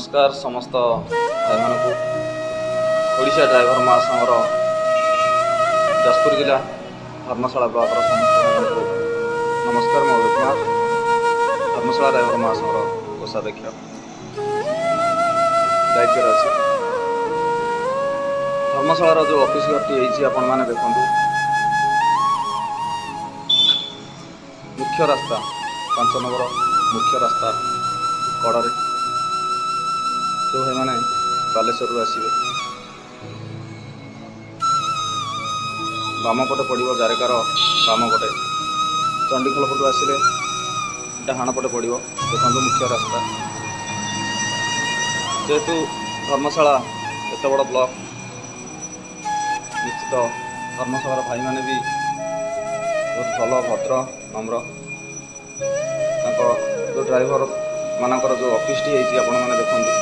नमस्कार समस्त भाई मानक ओडिशा ड्राइवर महासंघर जाजपुर जिला धर्मशाला ब्लॉक समस्त भाई मानक नमस्कार। मो कुमार धर्मशाला ड्राइवर महासंघर कोषाध्यक्ष दायित्व अच्छे। धर्मशाला जो ऑफिस घरटी आपण मैंने देखु मुख्य रास्ता 5 नंबर मुख्य रास्ता कड़े जो भाई मैंने बालेश्वर आसवे बाम पटे पड़ो जारेकार बाम पटे चंडीखोल पटू आसिले डाहाण पटे पड़ो देखो मुख्य रास्ता जेहेतु धर्मशाला एत बड़ ब्लॉक निश्चित धर्मशाला भाई मैंने भी बहुत भल भद्र नम्र जो ड्राइवर मानकर जो ऑफिस टी आपण मैंने देखते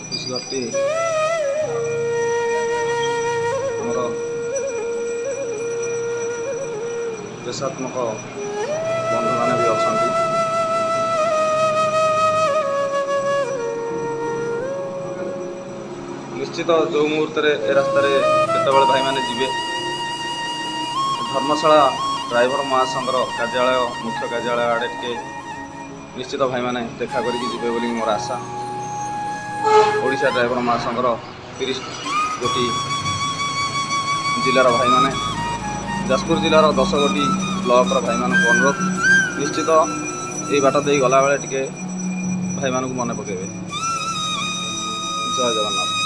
ऑफिस घरटी आमर देशात्मक बंधु मैंने भी अच्छा निश्चित जो मुहूर्त ए रास्तार केतबे भाई मैंने जीवे धर्मशाला ड्राइवर महासंघर कार्यालय मुख्य कार्यालय आड़े टे निश्चित भाई मैंने देखा करेंगे बोली मोर आशा। ओडिशा ड्राइवर महासंघर 30 गोटी जिलार भाई मैंने जाजपुर जिलार 10 गोटी ब्लॉक भाई मानक अनुरोध निश्चित ये बाट दे गला बेले टिके भाई मानक मन पकेबे। जय जगन्नाथ।